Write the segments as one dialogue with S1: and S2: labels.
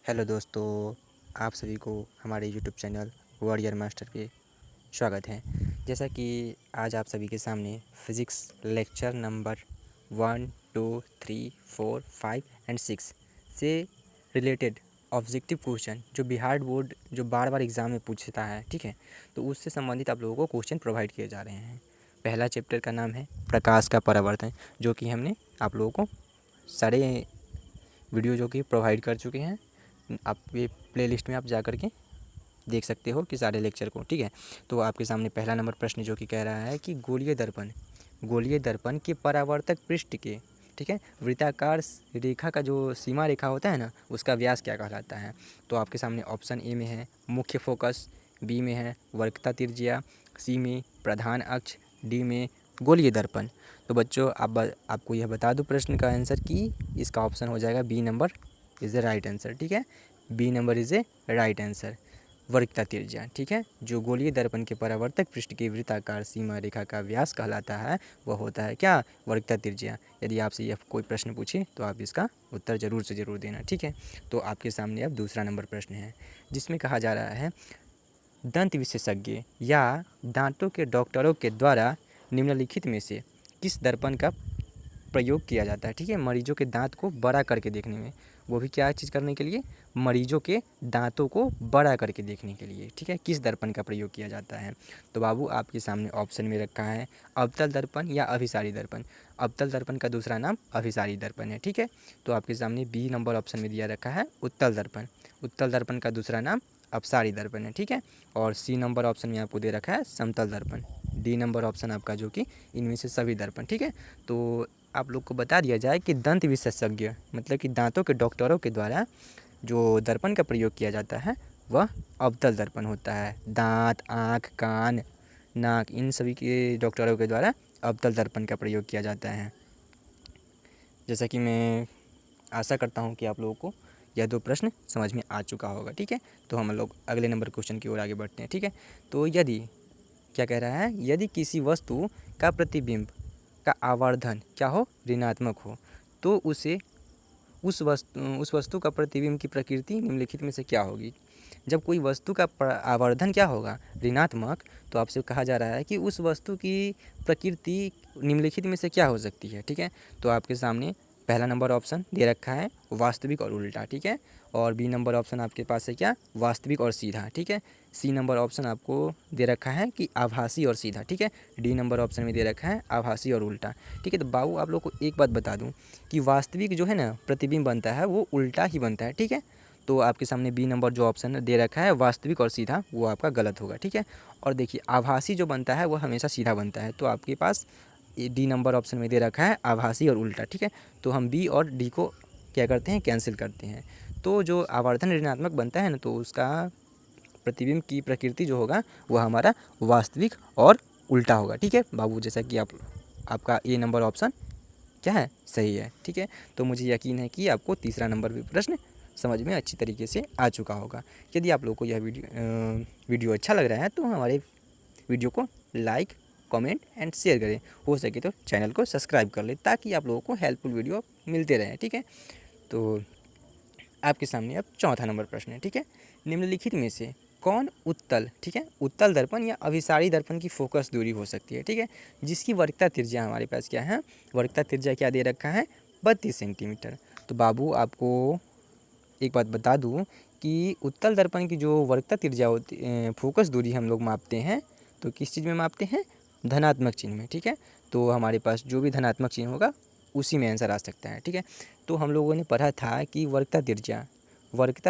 S1: Hello दोस्तों, आप सभी को हमारे यूट्यूब चैनल वॉरियर मास्टर पे स्वागत है। जैसा कि आज आप सभी के सामने फिज़िक्स लेक्चर नंबर 1, 2, 3, 4, 5 एंड 6 से रिलेटेड ऑब्जेक्टिव क्वेश्चन जो बिहार बोर्ड जो बार बार एग्ज़ाम में पूछता है, ठीक है, तो उससे संबंधित आप लोगों को क्वेश्चन प्रोवाइड किए जा रहे हैं। पहला चैप्टर का नाम है प्रकाश का परावर्तन, जो कि हमने आप लोगों को सारे वीडियो जो कि प्रोवाइड कर चुके हैं। आप ये प्लेलिस्ट में आप जा कर के देख सकते हो कि सारे लेक्चर को, ठीक है। तो आपके सामने पहला नंबर प्रश्न जो कि कह रहा है कि गोलीय दर्पण के परावर्तक पृष्ठ के, ठीक है, वृत्ताकार रेखा का जो सीमा रेखा होता है ना, उसका व्यास क्या कहलाता है। तो आपके सामने ऑप्शन ए में है मुख्य फोकस, बी में है वक्रता त्रिज्या, सी में प्रधान अक्ष, डी में गोलीय दर्पण। तो बच्चों आपको यह बता दूं प्रश्न का आंसर कि इसका ऑप्शन हो जाएगा B number is a right answer, ठीक है। B number is a right answer, वक्रता त्रिज्या, ठीक है। जो गोलीय दर्पण के परावर्तक पृष्ठ की वृत्ताकार सीमा रेखा का व्यास कहलाता है वह होता है क्या, वक्रता त्रिज्या। यदि आपसे यह कोई प्रश्न पूछे तो आप इसका उत्तर ज़रूर से ज़रूर देना, ठीक है। तो आपके सामने अब दूसरा नंबर प्रश्न है, जिसमें कहा जा रहा है दंत विशेषज्ञ या दांतों के डॉक्टरों के द्वारा निम्नलिखित में से किस दर्पण का प्रयोग किया जाता है, ठीक है। मरीजों के दांत को बड़ा करके देखने में, वो भी क्या चीज़ करने के लिए, मरीजों के दांतों को बड़ा करके देखने के लिए, ठीक है, किस दर्पण का प्रयोग किया जाता है। तो बाबू आपके सामने ऑप्शन में रखा है अवतल दर्पण या अभिसारी दर्पण। अवतल दर्पण का दूसरा नाम अभिसारी दर्पण है, ठीक है। तो आपके सामने बी नंबर ऑप्शन में दिया रखा है उत्तल दर्पण। उत्तल दर्पण का दूसरा नाम अपसारी दर्पण है, ठीक है। और सी नंबर ऑप्शन में आपको दे रखा है समतल दर्पण। डी नंबर ऑप्शन आपका जो कि इनमें से सभी दर्पण, ठीक है। तो आप लोग को बता दिया जाए कि दंत विशेषज्ञ मतलब कि दांतों के डॉक्टरों के द्वारा जो दर्पण का प्रयोग किया जाता है वह अवतल दर्पण होता है। दांत, आँख, कान, नाक, इन सभी के डॉक्टरों के द्वारा अवतल दर्पण का प्रयोग किया जाता है। जैसा कि मैं आशा करता हूँ कि आप लोगों को यह दो प्रश्न समझ में आ चुका होगा, ठीक है। तो हम लोग अगले नंबर क्वेश्चन की ओर आगे बढ़ते हैं, ठीक है। तो यदि क्या कह रहा है, यदि किसी वस्तु का प्रतिबिंब का आवर्धन क्या हो, ऋणात्मक हो, तो उस वस्तु का प्रतिबिंब की प्रकृति निम्नलिखित में से क्या होगी। जब कोई वस्तु का आवर्धन क्या होगा, ऋणात्मक, तो आपसे कहा जा रहा है कि उस वस्तु की प्रकृति निम्नलिखित में से क्या हो सकती है, ठीक है। तो आपके सामने पहला नंबर ऑप्शन दे रखा है वास्तविक और उल्टा, ठीक है। और बी नंबर ऑप्शन आपके पास है क्या, वास्तविक और सीधा, ठीक है। सी नंबर ऑप्शन आपको दे रखा है कि आभासी और सीधा, ठीक है। डी नंबर ऑप्शन में दे रखा है आभासी और उल्टा, ठीक है। तो बाबू आप लोग को एक बात बता दूं कि वास्तविक जो है ना प्रतिबिंब बनता है वो उल्टा ही बनता है, ठीक है। तो आपके सामने बी नंबर जो ऑप्शन दे रखा है वास्तविक और सीधा, वो आपका गलत होगा, ठीक है। और देखिए आभासी जो बनता है वो हमेशा सीधा बनता है, तो आपके पास डी नंबर ऑप्शन में दे रखा है आभासी और उल्टा, ठीक है। तो हम बी और डी को क्या करते हैं, कैंसिल करते हैं। तो जो आवर्धन ऋणात्मक बनता है ना, तो उसका प्रतिबिंब की प्रकृति जो होगा वह हमारा वास्तविक और उल्टा होगा, ठीक है बाबू। जैसा कि आपका ए नंबर ऑप्शन क्या है, सही है, ठीक है। तो मुझे यकीन है कि आपको तीसरा नंबर भी प्रश्न समझ में अच्छी तरीके से आ चुका होगा। यदि आप लोगों को यह वीडियो अच्छा लग रहा है तो हमारे वीडियो को लाइक, कमेंट एंड शेयर करें। हो सके तो चैनल को सब्सक्राइब कर लें ताकि आप लोगों को हेल्पफुल वीडियो मिलते रहें, ठीक है। तो आपके सामने अब चौथा नंबर प्रश्न है, ठीक है। निम्नलिखित में से कौन उत्तल, ठीक है, उत्तल दर्पण या अभिसारी दर्पण की फोकस दूरी हो सकती है, ठीक है, जिसकी वक्रता त्रिज्या हमारे पास क्या है, वक्रता त्रिज्या क्या दे रखा है, 32 सेंटीमीटर। तो बाबू आपको एक बात बता दूं कि उत्तल दर्पण की जो वक्रता त्रिज्या होती फोकस दूरी हम लोग मापते हैं तो किस चीज़ में मापते हैं, धनात्मक चिन्ह में, ठीक है। तो हमारे पास जो भी धनात्मक चिन्ह होगा उसी में आंसर आ सकता है, ठीक है। तो हम लोगों ने पढ़ा था कि वक्रता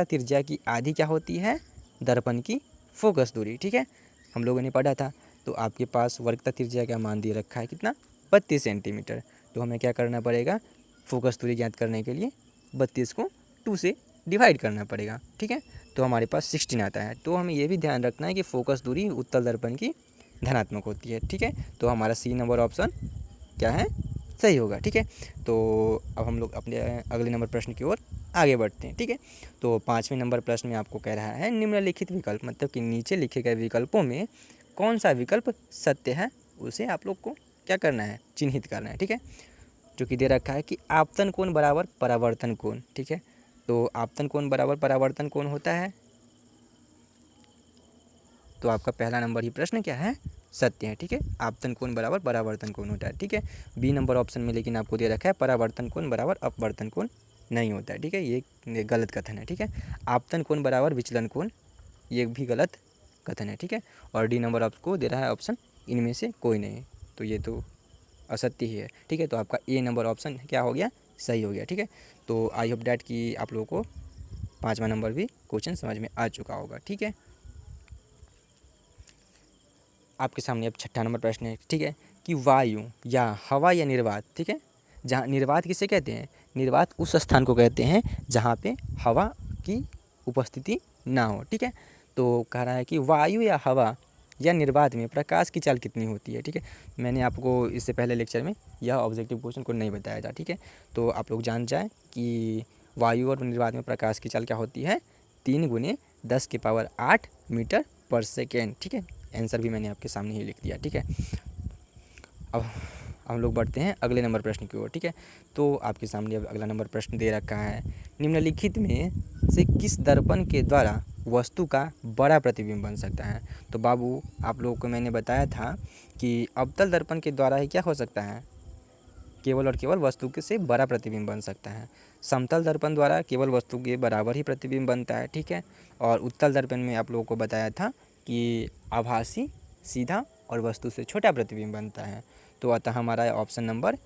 S1: त्रिज्या की आधी क्या होती है, दर्पण की फोकस दूरी, ठीक है, हम लोगों ने पढ़ा था। तो आपके पास वक्रता त्रिज्या का मान दे रखा है कितना, 32 सेंटीमीटर। तो हमें क्या करना पड़ेगा, फोकस दूरी ज्ञात करने के लिए 32 को 2 से डिवाइड करना पड़ेगा, ठीक है। तो हमारे पास 16 आता है। तो हमें ये भी ध्यान रखना है कि फोकस दूरी उत्तल दर्पण की धनात्मक होती है, ठीक है। तो हमारा सी नंबर ऑप्शन क्या है, सही होगा, ठीक है। तो अब हम लोग अपने अगले नंबर प्रश्न की ओर आगे बढ़ते हैं, ठीक है। तो 5वें नंबर प्रश्न में आपको कह रहा है निम्नलिखित विकल्प मतलब कि नीचे लिखे गए विकल्पों में कौन सा विकल्प सत्य है, उसे आप लोग को क्या करना है, चिन्हित करना है, ठीक है। जो कि दे रखा है कि आपतन कोण बराबर परावर्तन कोण, ठीक है। तो आपतन कोण बराबर परावर्तन कोण होता है। तो आपका पहला नंबर ही प्रश्न क्या है, सत्य है। ठीक है, आपतन कोण बराबर परावर्तन कोण होता है। ठीक है, बी नंबर ऑप्शन में लेकिन आपको दे रखा है परावर्तन कोण बराबर अपवर्तन कोण नहीं होता है। ठीक है, ये गलत कथन है। ठीक है, आपतन कोण बराबर विचलन कोण, ये भी गलत कथन है। ठीक है, और डी नंबर आपको दे रहा है ऑप्शन इनमें से कोई नहीं, तो ये तो असत्य ही है। ठीक है, तो आपका ए नंबर ऑप्शन क्या हो गया, सही हो गया। ठीक है, तो आई होप डैट कि आप लोगों को 5वां नंबर भी क्वेश्चन समझ में आ चुका होगा। ठीक है, आपके सामने अब 6ठा नंबर प्रश्न है। ठीक है, कि वायु या हवा या निर्वात, ठीक है, जहाँ निर्वात किसे कहते हैं, निर्वात उस स्थान को कहते हैं जहाँ पे हवा की उपस्थिति ना हो। ठीक है, तो कह रहा है कि वायु या हवा या निर्वात में प्रकाश की चाल कितनी होती है। ठीक है, मैंने आपको इससे पहले लेक्चर में यह ऑब्जेक्टिव क्वेश्चन को नहीं बताया था। ठीक है, तो आप लोग जान जाएँ कि वायु और निर्वात में प्रकाश की चाल क्या होती है, 3 × 10⁸ मीटर पर सेकेंड। ठीक है, आंसर भी मैंने आपके सामने ही लिख दिया। ठीक है, अब हम लोग बढ़ते हैं अगले नंबर प्रश्न की ओर। ठीक है, तो आपके सामने अब अगला नंबर प्रश्न दे रखा है, निम्नलिखित में से किस दर्पण के द्वारा वस्तु का बड़ा प्रतिबिंब बन सकता है। तो बाबू आप लोगों को मैंने बताया था कि अवतल दर्पण के द्वारा ही क्या हो सकता है, केवल और केवल वस्तु के से बड़ा प्रतिबिंब बन सकता है। समतल दर्पण द्वारा केवल वस्तु के बराबर ही प्रतिबिंब बनता है। ठीक है, और उत्तल दर्पण में आप लोगों को बताया था कि आभासी, सीधा और वस्तु से छोटा प्रतिबिंब बनता है। तो अतः हमारा ऑप्शन नंबर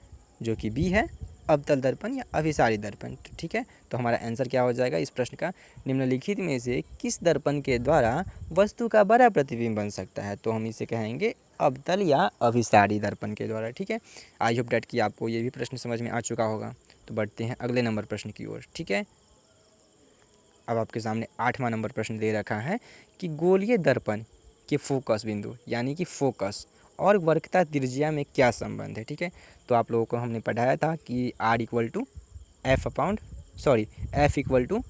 S1: जो कि बी है, अवतल दर्पण या अभिसारी दर्पण। ठीक है, तो हमारा आंसर क्या हो जाएगा इस प्रश्न का, निम्नलिखित में से किस दर्पण के द्वारा वस्तु का बड़ा प्रतिबिंब बन सकता है। तो हम इसे कहेंगे अवतल या अभिसारी दर्पण के द्वारा। ठीक है, आई होप डैट कि आपको ये भी प्रश्न समझ में आ चुका होगा। तो बढ़ते हैं अगले नंबर प्रश्न की ओर। ठीक है, अब आपके सामने 8वां नंबर प्रश्न दे रखा है कि गोलीय दर्पण के फोकस बिंदु यानी कि फोकस और वक्रता त्रिज्या में क्या संबंध है। ठीक है, तो आप लोगों को हमने पढ़ाया था कि R = F =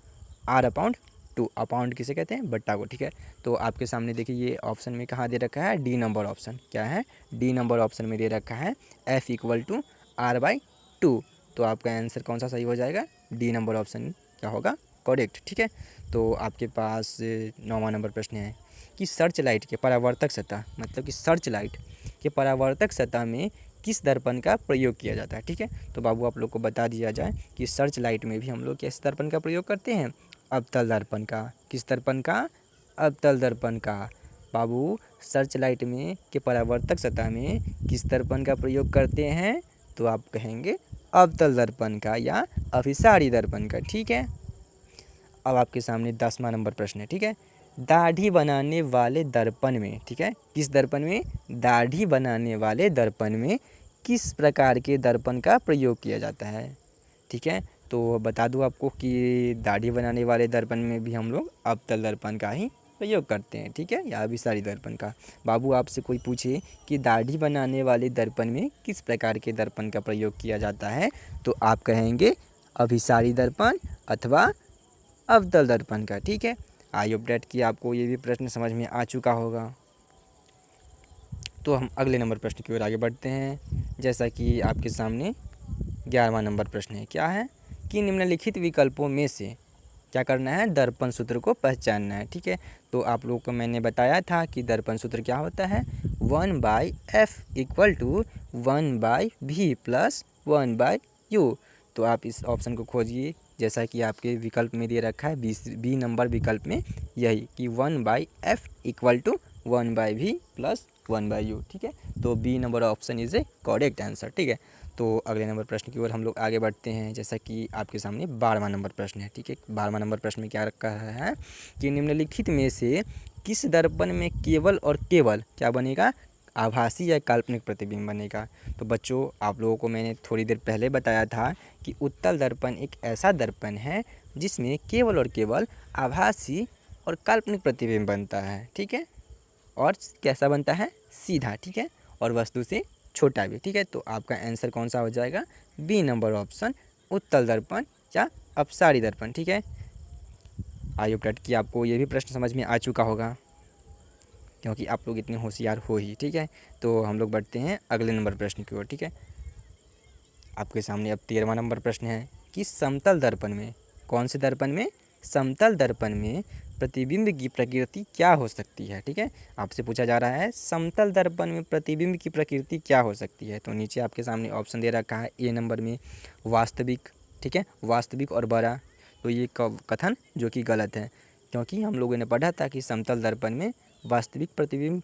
S1: R/2। अपाउंड किसे कहते हैं, बट्टा को। ठीक है, तो आपके सामने देखिए ये ऑप्शन में कहाँ दे रखा है, डी नंबर ऑप्शन। क्या है, डी नंबर ऑप्शन में दे रखा है F = R/2। तो आपका आंसर कौन सा सही हो जाएगा, डी नंबर ऑप्शन क्या होगा, करेक्ट। ठीक है, तो आपके पास 9वां नंबर प्रश्न है कि सर्च लाइट के परावर्तक सतह, मतलब कि सर्च लाइट के परावर्तक सतह में किस दर्पण का प्रयोग किया जाता है। ठीक है, तो बाबू आप लोग को बता दिया जाए कि सर्च लाइट में भी हम लोग किस दर्पण का प्रयोग करते हैं, अवतल दर्पण का। किस दर्पण का, अवतल दर्पण का। बाबू सर्च लाइट में के परावर्तक सतह में किस दर्पण का प्रयोग करते हैं, तो आप कहेंगे अवतल दर्पण का या अभिसारी दर्पण का। ठीक है, अब आपके सामने 10वां नंबर प्रश्न है। ठीक है, दाढ़ी बनाने वाले दर्पण में, ठीक है, किस दर्पण में, दाढ़ी बनाने वाले दर्पण में किस प्रकार के दर्पण का प्रयोग किया जाता है। ठीक है, तो बता दूं आपको कि दाढ़ी बनाने वाले दर्पण में भी हम लोग अवतल दर्पण का ही प्रयोग करते हैं। ठीक है, या अभिसारी दर्पण का। बाबू आपसे कोई पूछे कि दाढ़ी बनाने वाले दर्पण में किस प्रकार के दर्पण का प्रयोग किया जाता है, तो आप कहेंगे अभिसारी दर्पण अथवा अवतल दर्पण का। ठीक है, आई होप डैट कि आपको ये भी प्रश्न समझ में आ चुका होगा। तो हम अगले नंबर प्रश्न की ओर आगे बढ़ते हैं। जैसा कि आपके सामने 11वां नंबर प्रश्न है। क्या है कि निम्नलिखित विकल्पों में से क्या करना है, दर्पण सूत्र को पहचानना है। ठीक है, तो आप लोगों को मैंने बताया था कि दर्पण सूत्र क्या होता है, 1/f = 1/v + 1/u। तो आप इस ऑप्शन को खोजिए, जैसा कि आपके विकल्प में दे रखा है बी नंबर विकल्प में यही कि 1/f = 1/v + 1/u। ठीक है, तो B number option is a correct answer. ठीक है, तो अगले नंबर प्रश्न की ओर हम लोग आगे बढ़ते हैं। जैसा कि आपके सामने 12वां नंबर प्रश्न है। ठीक है, 12वां नंबर प्रश्न में क्या रखा है कि निम्नलिखित में से किस दर्पण में केवल और केवल क्या बनेगा, आभासी या काल्पनिक प्रतिबिंब बनेगा। तो बच्चों आप लोगों को मैंने थोड़ी देर पहले बताया था कि उत्तल दर्पण एक ऐसा दर्पण है जिसमें केवल और केवल आभासी और काल्पनिक प्रतिबिंब बनता है। ठीक है, और कैसा बनता है, सीधा। ठीक है, और वस्तु से छोटा भी। ठीक है, तो आपका आंसर कौन सा हो जाएगा, बी नंबर ऑप्शन, उत्तल दर्पण या अपसारी दर्पण। ठीक है, आई होप कि आपको ये भी प्रश्न समझ में आ चुका होगा, क्योंकि आप लोग इतने होशियार हो ही। ठीक है, तो हम लोग बढ़ते हैं अगले नंबर प्रश्न की ओर। ठीक है, आपके सामने अब 13वां नंबर प्रश्न है कि समतल दर्पण में कौन से दर्पण में? समतल दर्पण में प्रतिबिंब की प्रकृति क्या हो सकती है। ठीक है, आपसे पूछा जा रहा है समतल दर्पण में प्रतिबिंब की प्रकृति क्या हो सकती है। तो नीचे आपके सामने ऑप्शन दे रखा है ए नंबर में वास्तविक, ठीक है, वास्तविक और बड़ा। तो ये कथन जो कि गलत है, क्योंकि हम लोगों ने पढ़ा था कि समतल दर्पण में वास्तविक प्रतिबिंब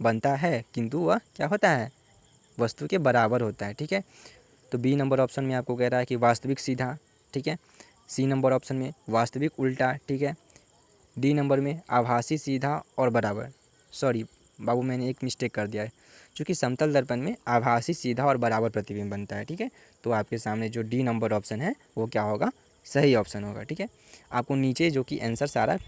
S1: बनता है, किंतु वह क्या होता है? वस्तु के बराबर होता है। ठीक है, तो बी नंबर ऑप्शन में आपको कह रहा है कि वास्तविक सीधा। ठीक है, सी नंबर ऑप्शन में वास्तविक उल्टा। ठीक है, डी नंबर में आभासी सीधा और बराबर। सॉरी बाबू, मैंने एक मिस्टेक कर दिया है, क्योंकि समतल दर्पण में आभासी सीधा और बराबर प्रतिबिंब बनता है। ठीक है, तो आपके सामने जो डी नंबर ऑप्शन है वो क्या होगा? सही ऑप्शन होगा। ठीक है, आपको नीचे जो कि आंसर सारा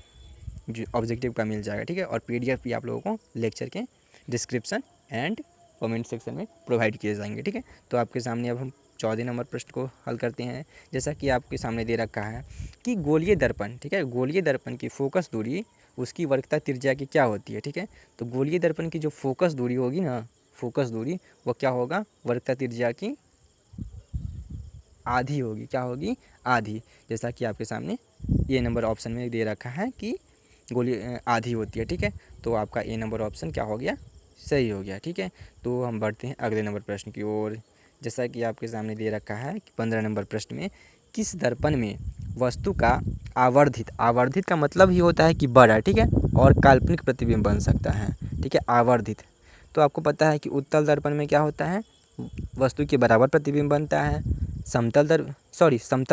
S1: जो ऑब्जेक्टिव का मिल जाएगा। ठीक है, और PDF भी आप लोगों को लेक्चर के डिस्क्रिप्शन एंड कमेंट सेक्शन में प्रोवाइड किए जाएंगे। ठीक है, तो आपके सामने अब हम 14 नंबर प्रश्न को हल करते हैं। जैसा कि आपके सामने दे रखा है कि गोलीय दर्पण, ठीक है, गोलीय दर्पण की फोकस दूरी उसकी वक्रता त्रिज्या की क्या होती है। ठीक है, तो गोलीय दर्पण की जो फोकस दूरी होगी ना, फोकस दूरी वो क्या होगा? वक्रता त्रिज्या की आधी होगी। क्या होगी? आधी। जैसा कि आपके सामने ए नंबर ऑप्शन में दे रखा है कि गोली आधी होती है। ठीक है, तो आपका ए नंबर ऑप्शन क्या हो गया? सही हो गया। ठीक है, तो हम बढ़ते हैं अगले नंबर प्रश्न की ओर। जैसा कि आपके सामने दे रखा है कि 15 नंबर प्रश्न में किस दर्पण में वस्तु का आवर्धित, आवर्धित का मतलब ही होता है कि बड़ा, ठीक है, और काल्पनिक प्रतिबिंब बन सकता है। ठीक है, आवर्धित। तो आपको पता है कि उत्तल दर्पण में क्या होता है? वस्तु के बराबर प्रतिबिंब बनता है। समतल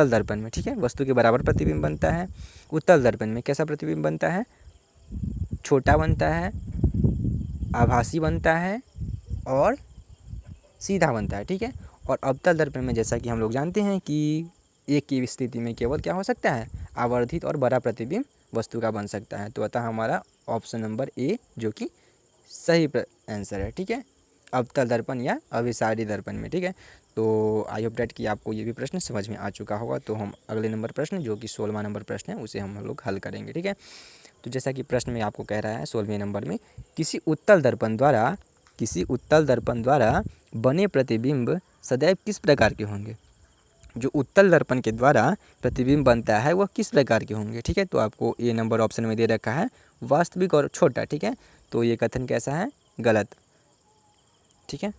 S1: दर्पण में, ठीक है, वस्तु के बराबर प्रतिबिंब बनता है। उत्तल दर्पण में कैसा प्रतिबिंब बनता है? छोटा बनता है, आभासी बनता है और सीधा बनता है। ठीक है, और अवतल दर्पण में जैसा कि हम लोग जानते हैं कि एक की स्थिति में केवल क्या हो सकता है? आवर्धित और बड़ा प्रतिबिंब वस्तु का बन सकता है। तो अतः हमारा ऑप्शन नंबर ए जो कि सही आंसर है। ठीक है, अवतल दर्पण या अभिसारी दर्पण में। ठीक है, तो आई होप डेट कि आपको ये भी प्रश्न समझ में आ चुका होगा। तो हम अगले नंबर प्रश्न जो कि 16वां नंबर प्रश्न है उसे हम लोग हल करेंगे। ठीक है, तो जैसा कि प्रश्न में आपको कह रहा है 16वें नंबर में किसी उत्तल दर्पण द्वारा बने प्रतिबिंब सदैव किस प्रकार के होंगे? जो उत्तल दर्पण के द्वारा प्रतिबिंब बनता है वह किस प्रकार के होंगे? ठीक है, तो आपको ए नंबर ऑप्शन में दे रखा है वास्तविक और छोटा। ठीक है, तो ये कथन कैसा है? गलत। ठीक है,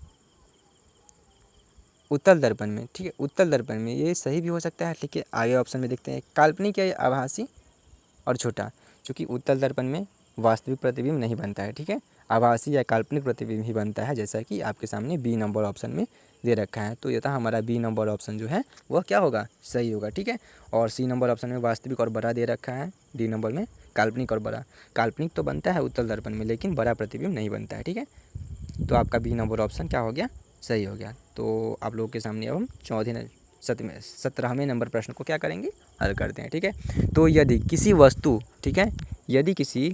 S1: उत्तल दर्पण में, ठीक है, उत्तल दर्पण में ये सही भी हो सकता है। ठीक है, आगे ऑप्शन में देखते हैं काल्पनिक या आभासी और छोटा। चूँकि उत्तल दर्पण में वास्तविक प्रतिबिंब नहीं बनता है। ठीक है, आभासी या काल्पनिक प्रतिबिंब ही बनता है, जैसा कि आपके सामने बी नंबर ऑप्शन में दे रखा है। तो यह था हमारा बी नंबर ऑप्शन जो है वह क्या होगा? सही होगा। ठीक है, और सी नंबर ऑप्शन में वास्तविक और बड़ा दे रखा है, डी नंबर में काल्पनिक और बड़ा। काल्पनिक तो बनता है उत्तल दर्पण में, लेकिन बड़ा प्रतिबिंब नहीं बनता है। ठीक है, तो आपका बी नंबर ऑप्शन क्या हो गया? सही हो गया। तो आप लोगों के सामने अब हम 17वें नंबर प्रश्न को क्या करेंगे? हल करते हैं। ठीक है, तो यदि किसी वस्तु, ठीक है, यदि किसी,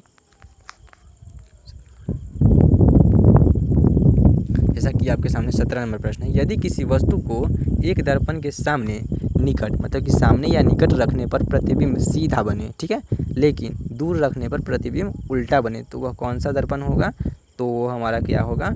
S1: जैसा कि आपके सामने 17 नंबर प्रश्न है, यदि किसी वस्तु को एक दर्पण के सामने निकट, मतलब कि सामने या निकट रखने पर प्रतिबिंब सीधा बने, ठीक है, लेकिन दूर रखने पर प्रतिबिंब उल्टा बने, तो वह कौन सा दर्पण होगा? तो वो हमारा क्या होगा?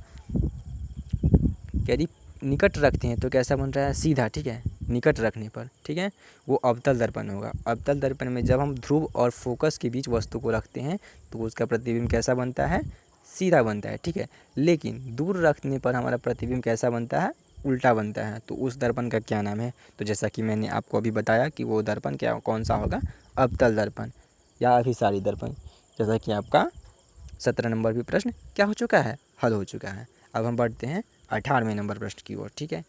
S1: यदि निकट रखते हैं तो कैसा बन रहा है? सीधा। ठीक है, निकट रखने पर, ठीक है, वो अवतल दर्पण होगा। अवतल दर्पण में जब हम ध्रुव और फोकस के बीच वस्तु को रखते हैं तो उसका प्रतिबिंब कैसा बनता है? सीधा बनता है। ठीक है, लेकिन दूर रखने पर हमारा प्रतिबिंब कैसा बनता है? उल्टा बनता है। तो उस दर्पण का क्या नाम है? तो जैसा कि मैंने आपको अभी बताया कि वो दर्पण क्या, कौन सा होगा? अवतल दर्पण या अभिसारी दर्पण। जैसा कि आपका 17 नंबर भी प्रश्न क्या हो चुका है? हल हो चुका है। अब हम बढ़ते हैं 18वें नंबर प्रश्न की ओर। ठीक है,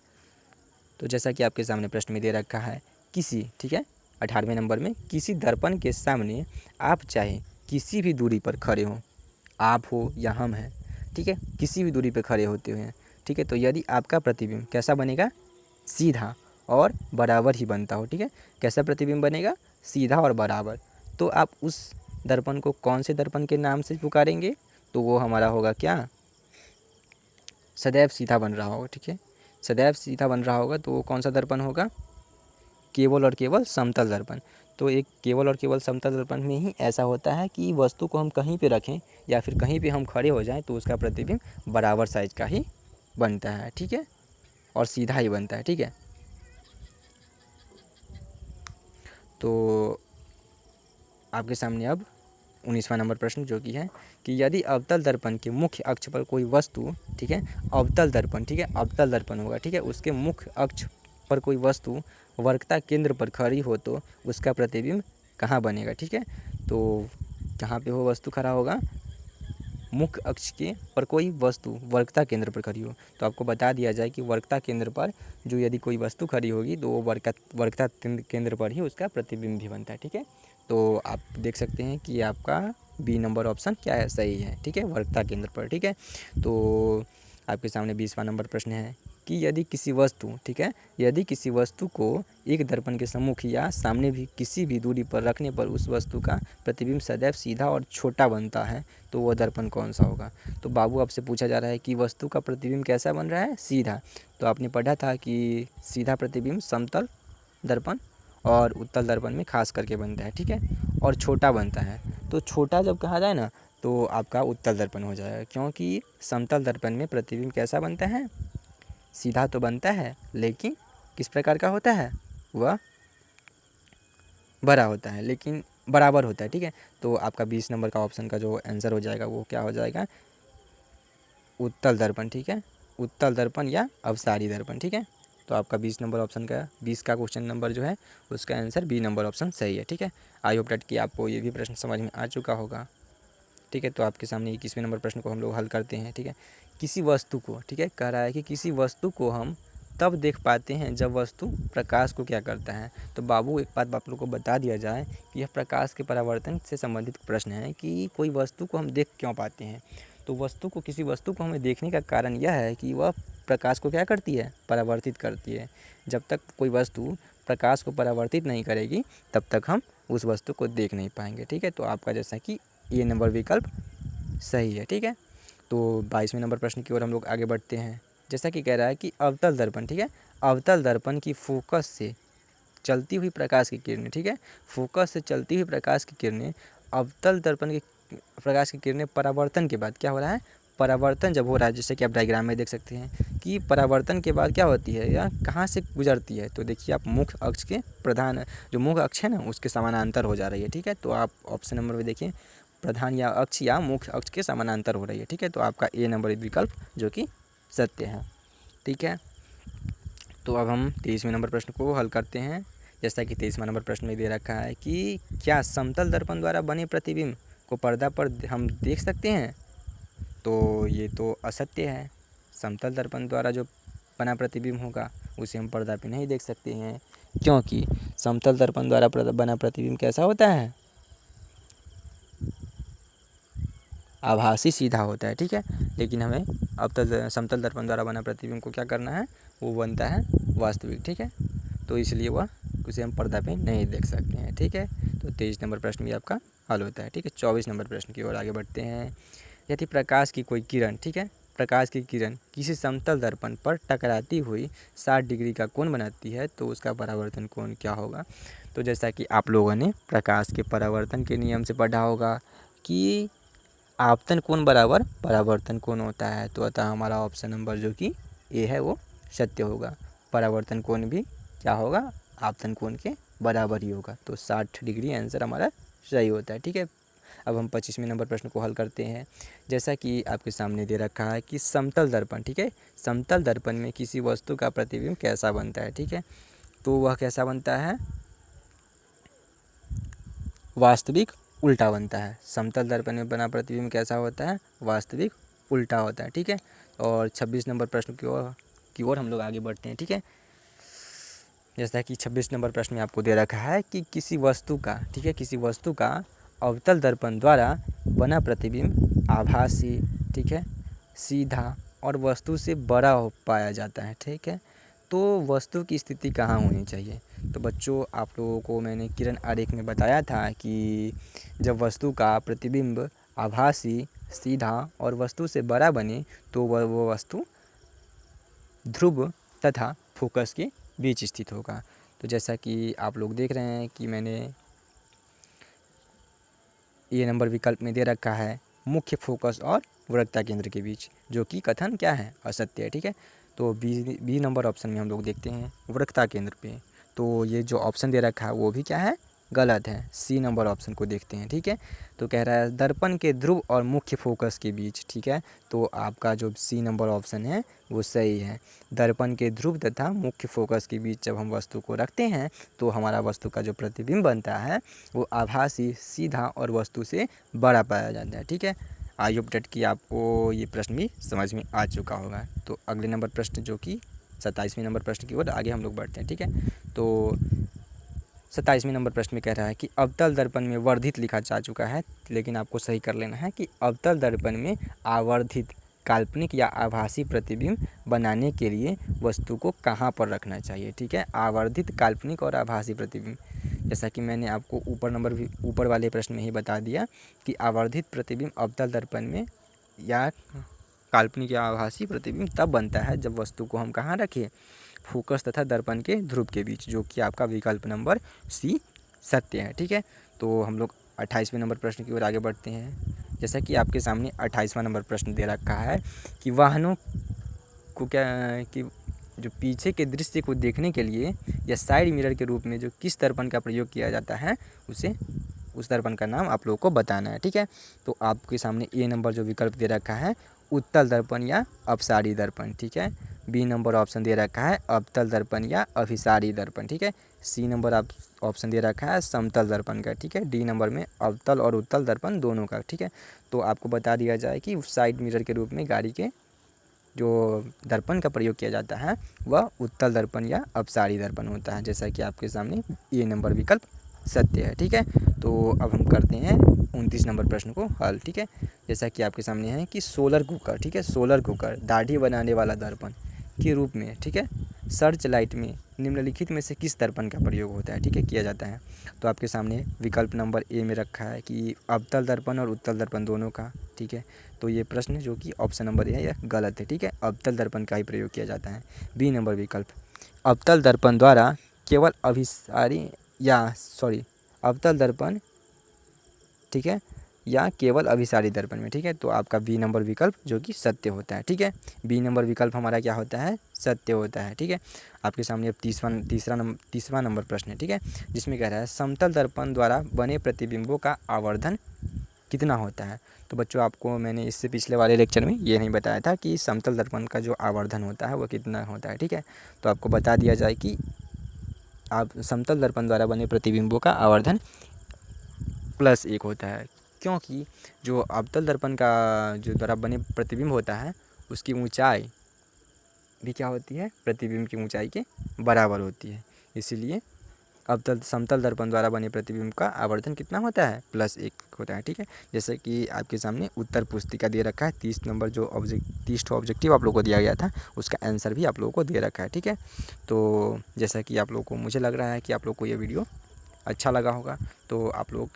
S1: तो जैसा कि आपके सामने प्रश्न में दे रखा है किसी, ठीक है, 18वें नंबर में किसी दर्पण के सामने आप चाहे किसी भी दूरी पर खड़े हों, आप हो या हम हैं, ठीक है, किसी भी दूरी पर खड़े होते हुए, ठीक है, तो यदि आपका प्रतिबिंब कैसा बनेगा? सीधा और बराबर ही बनता हो। ठीक है, कैसा प्रतिबिंब बनेगा? सीधा और बराबर। तो आप उस दर्पण को कौन से दर्पण के नाम से पुकारेंगे? तो वो हमारा होगा क्या? सदैव सीधा बन रहा होगा। ठीक है, सदैव सीधा बन रहा होगा तो वो कौन सा दर्पण होगा? केवल और केवल समतल दर्पण। तो एक केवल और केवल समतल दर्पण में ही ऐसा होता है कि वस्तु को हम कहीं पे रखें या फिर कहीं पे हम खड़े हो जाएं तो उसका प्रतिबिंब बराबर साइज का ही बनता है। ठीक है, और सीधा ही बनता है। ठीक है, तो आपके सामने अब 19वां नंबर प्रश्न जो कि है कि यदि अवतल दर्पण के मुख्य अक्ष पर कोई वस्तु, ठीक है, अवतल दर्पण, ठीक है, अवतल दर्पण होगा, ठीक है, उसके मुख्य अक्ष पर कोई वस्तु वक्रता केंद्र पर खड़ी हो तो उसका प्रतिबिंब कहाँ बनेगा, ठीक है। तो कहाँ पे वो वस्तु खड़ा होगा, मुख्य अक्ष के पर कोई वस्तु वक्रता केंद्र पर खड़ी हो। तो आपको बता दिया जाए कि वक्रता केंद्र पर जो यदि कोई वस्तु खड़ी होगी तो वो वक्रता केंद्र पर ही उसका प्रतिबिंब भी बनता है, ठीक है। तो आप देख सकते हैं कि आपका बी नंबर ऑप्शन क्या है, सही है, ठीक है, वक्रता केंद्र पर, ठीक है। तो आपके सामने 20वां नंबर प्रश्न है कि यदि किसी वस्तु, ठीक है, यदि किसी वस्तु को एक दर्पण के सम्मुख या सामने भी किसी भी दूरी पर रखने पर उस वस्तु का प्रतिबिंब सदैव सीधा और छोटा बनता है तो वह दर्पण कौन सा होगा। तो बाबू आपसे पूछा जा रहा है कि वस्तु का प्रतिबिंब कैसा बन रहा है, सीधा। तो आपने पढ़ा था कि सीधा प्रतिबिंब समतल दर्पण और उत्तल दर्पण में खास करके बनता है, ठीक है, और छोटा बनता है। तो छोटा जब कहा जाए ना तो आपका उत्तल दर्पण हो जाएगा, क्योंकि समतल दर्पण में प्रतिबिंब कैसा बनता है, सीधा तो बनता है, लेकिन किस प्रकार का होता है, वह बड़ा होता है, लेकिन बराबर होता है, ठीक है। तो आपका 20 नंबर का ऑप्शन का जो आंसर हो जाएगा वो क्या हो जाएगा, उत्तल दर्पण, ठीक है, उत्तल दर्पण या अवसारी दर्पण, ठीक है। तो आपका 20 नंबर ऑप्शन का 20 का क्वेश्चन नंबर जो है उसका आंसर बी नंबर ऑप्शन सही है, ठीक है। आई होप डेट कि आपको ये भी प्रश्न समझ में आ चुका होगा, ठीक है। तो आपके सामने 21वें नंबर प्रश्न को हम लोग हल करते हैं, ठीक है। किसी वस्तु को, ठीक है, कह रहा है कि किसी वस्तु को हम तब देख पाते हैं जब वस्तु प्रकाश को क्या करता है। तो बाबू एक बात आप लोग को बता दिया जाए कि यह प्रकाश के परावर्तन से संबंधित प्रश्न है कि कोई वस्तु को हम देख क्यों पाते हैं। तो वस्तु को, किसी वस्तु को हमें देखने का कारण यह है कि वह प्रकाश को क्या करती है, परावर्तित करती है। जब तक कोई वस्तु प्रकाश को परावर्तित नहीं करेगी तब तक हम उस वस्तु को देख नहीं पाएंगे, ठीक है। तो आपका जैसा कि ये नंबर विकल्प सही है, ठीक है। तो 22वें नंबर प्रश्न की ओर हम लोग आगे बढ़ते हैं। जैसा कि कह रहा है कि अवतल दर्पण, ठीक है, अवतल दर्पण की फोकस से चलती हुई प्रकाश की किरणें, ठीक है, फोकस से चलती हुई प्रकाश की किरणें अवतल दर्पण की प्रकाश की किरणें परावर्तन के बाद क्या हो रहा है, परावर्तन जब हो रहा है, जैसे कि आप डायग्राम में देख सकते हैं कि परावर्तन के बाद क्या होती है या कहाँ से गुजरती है। तो देखिए आप मुख्य अक्ष के प्रधान, जो मुख्य अक्ष है ना उसके समानांतर हो जा रही है, ठीक है। तो आप ऑप्शन नंबर में देखिए प्रधान या अक्ष या मुख्य अक्ष के समानांतर हो रही है, ठीक है। तो आपका ए नंबर विकल्प जो कि सत्य है, ठीक है। तो अब हम 23वें नंबर प्रश्न को हल करते हैं। जैसा कि 23वां नंबर प्रश्न में दे रखा है कि क्या समतल दर्पण द्वारा बने प्रतिबिंब को पर्दा पर हम देख सकते हैं। तो ये तो असत्य है, समतल दर्पण द्वारा जो बना प्रतिबिंब होगा उसे हम पर्दा पे नहीं देख सकते हैं, क्योंकि समतल दर्पण द्वारा बना प्रतिबिंब कैसा होता है, आभासी सीधा होता है, ठीक है। लेकिन हमें अवतल समतल दर्पण द्वारा बना प्रतिबिंब को क्या करना है, वो बनता है वास्तविक, ठीक है। तो इसलिए वह उसे हम पर्दा पे नहीं देख सकते हैं, ठीक है। तो 23 नंबर प्रश्न भी आपका हल होता है, ठीक है। 24 नंबर प्रश्न की ओर आगे बढ़ते हैं। यदि प्रकाश की कोई किरण, ठीक है, प्रकाश की किरण किसी समतल दर्पण पर टकराती हुई 60 डिग्री का कोण बनाती है तो उसका परावर्तन कोण क्या होगा। तो जैसा कि आप लोगों ने प्रकाश के परावर्तन के नियम से पढ़ा होगा कि आपतन कोण बराबर परावर्तन कोण होता है। तो अतः हमारा ऑप्शन नंबर जो कि ए है वो सत्य होगा, परावर्तन कोण भी क्या होगा, आपतन कोण के बराबर ही होगा। तो 60 डिग्री आंसर हमारा सही होता है, ठीक है। अब हम 25वें नंबर प्रश्न को हल करते हैं। जैसा कि आपके सामने दे रखा है कि समतल दर्पण, ठीक है, समतल दर्पण में किसी वस्तु का प्रतिबिंब कैसा बनता है, ठीक है। तो वह कैसा बनता है, वास्तविक उल्टा बनता है। समतल दर्पण में बना प्रतिबिंब कैसा होता है, वास्तविक उल्टा होता है, ठीक है। और 26 नंबर प्रश्न की ओर हम लोग आगे बढ़ते हैं, ठीक है। जैसा कि 26 नंबर प्रश्न में आपको दे रखा है कि किसी वस्तु का, ठीक है, किसी वस्तु का अवतल दर्पण द्वारा बना प्रतिबिंब आभासी, ठीक है, सीधा और वस्तु से बड़ा हो पाया जाता है, ठीक है। तो वस्तु की स्थिति कहाँ होनी चाहिए। तो बच्चों आप लोगों को मैंने किरण आरेख में बताया था कि जब वस्तु का प्रतिबिंब आभासी, सीधा और वस्तु से बड़ा बने तो वो वस्तु ध्रुव तथा फोकस के बीच स्थित होगा। तो जैसा कि आप लोग देख रहे हैं कि मैंने ये नंबर विकल्प में दे रखा है मुख्य फोकस और वक्रता केंद्र के बीच, जो कि कथन क्या है, असत्य है, ठीक है। तो बी नंबर ऑप्शन में हम लोग देखते हैं वक्रता केंद्र पे। तो ये जो ऑप्शन दे रखा है वो भी क्या है, गलत है। सी नंबर ऑप्शन को देखते हैं। ठीक है, तो कह रहा है दर्पण के ध्रुव और मुख्य फोकस के बीच। ठीक है, तो आपका जो सी नंबर ऑप्शन है वो सही है। दर्पण के ध्रुव तथा मुख्य फोकस के बीच जब हम वस्तु को रखते हैं तो हमारा वस्तु का जो प्रतिबिंब बनता है वो आभासी, सीधा और वस्तु से बड़ा पाया जाता है। ठीक है, आई होप डेट कि आपको ये प्रश्न भी समझ में आ चुका होगा। तो अगले नंबर प्रश्न जो कि 27वें नंबर प्रश्न की ओर आगे हम लोग बढ़ते हैं। ठीक है, तो 27वें नंबर प्रश्न में कह रहा है कि अवतल दर्पण में वर्धित लिखा जा चुका है, लेकिन आपको सही कर लेना है कि अवतल दर्पण में आवर्धित, काल्पनिक या आभासी प्रतिबिंब बनाने के लिए वस्तु को कहाँ पर रखना चाहिए। ठीक है, आवर्धित, काल्पनिक और आभासी प्रतिबिंब, जैसा कि मैंने आपको ऊपर वाले प्रश्न में ही बता दिया कि आवर्धित प्रतिबिंब अवतल दर्पण में या काल्पनिक या आभासी प्रतिबिंब तब बनता है जब वस्तु को हम कहाँ रखें, फोकस तथा दर्पण के ध्रुव के बीच, जो कि आपका विकल्प नंबर सी सत्य है। ठीक है, तो हम लोग 28वें नंबर प्रश्न की ओर आगे बढ़ते हैं। जैसा कि आपके सामने 28वां नंबर प्रश्न दे रखा है कि वाहनों को क्या कि जो पीछे के दृश्य को देखने के लिए या साइड मिरर के रूप में जो किस दर्पण का प्रयोग किया जाता है उस दर्पण का नाम आप लोगों को बताना है। ठीक है, तो आपके सामने ए नंबर जो विकल्प दे रखा है उत्तल दर्पण या अपसारी दर्पण। ठीक है, बी नंबर ऑप्शन दे रखा है अवतल दर्पण या अभिसारी दर्पण। ठीक है, सी नंबर ऑप्शन दे रखा है समतल दर्पण का। ठीक है, डी नंबर में अवतल और उत्तल दर्पण दोनों का। ठीक है, तो आपको बता दिया जाए कि साइड मिरर के रूप में गाड़ी के जो दर्पण का प्रयोग किया जाता है वह उत्तल दर्पण या अपसारी दर्पण होता है, जैसा कि आपके सामने ए नंबर विकल्प सत्य है। ठीक है, तो अब हम करते हैं 29 नंबर प्रश्न को हल। ठीक है, जैसा कि आपके सामने है कि सोलर कुकर, ठीक है, सोलर कुकर दाढ़ी बनाने वाला दर्पण के रूप में, ठीक है, सर्च लाइट में निम्नलिखित में से किस दर्पण का प्रयोग होता है, ठीक है, किया जाता है। तो आपके सामने विकल्प नंबर ए में रखा है कि अवतल दर्पण और उत्तल दर्पण दोनों का। ठीक है, तो ये प्रश्न जो कि ऑप्शन नंबर ए है यह गलत है। ठीक है, अवतल दर्पण का ही प्रयोग किया जाता है। बी नंबर विकल्प अवतल दर्पण द्वारा केवल अभिसारी अवतल दर्पण, ठीक है, या केवल अभिसारी दर्पण में। ठीक है, तो आपका बी नंबर विकल्प जो कि सत्य होता है। ठीक है, बी नंबर विकल्प हमारा क्या होता है, सत्य होता है। ठीक है, आपके सामने अब तीसरा नंबर प्रश्न है। ठीक है, जिसमें कह रहा है समतल दर्पण द्वारा बने प्रतिबिंबों का आवर्धन कितना होता है। तो बच्चों आपको मैंने इससे पिछले वाले लेक्चर में ये नहीं बताया था कि समतल दर्पण का जो आवर्धन होता है वो कितना होता है। ठीक है, तो आपको बता दिया जाए कि आप समतल दर्पण द्वारा बने प्रतिबिंबों का आवर्धन +1 होता है, क्योंकि जो अवतल दर्पण का जो द्वारा बने प्रतिबिंब होता है उसकी ऊंचाई भी क्या होती है, प्रतिबिंब की ऊंचाई के बराबर होती है। इसीलिए समतल दर्पण द्वारा बने प्रतिबिंब का आवर्धन कितना होता है, +1 होता है। ठीक है, जैसे कि आपके सामने उत्तर पुस्तिका दे रखा है 30 नंबर जो 30 ऑब्जेक्टिव आप लोगों को दिया गया था उसका आंसर भी आप लोगों को दे रखा है। ठीक है, तो जैसा कि आप लोगों को, मुझे लग रहा है कि आप लोग को ये वीडियो अच्छा लगा होगा, तो आप लोग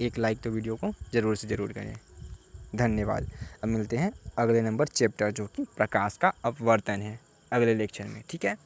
S1: एक लाइक तो वीडियो को ज़रूर से ज़रूर करें। धन्यवाद। अब मिलते हैं अगले नंबर चैप्टर जो कि प्रकाश का अपवर्तन है, अगले लेक्चर में। ठीक है।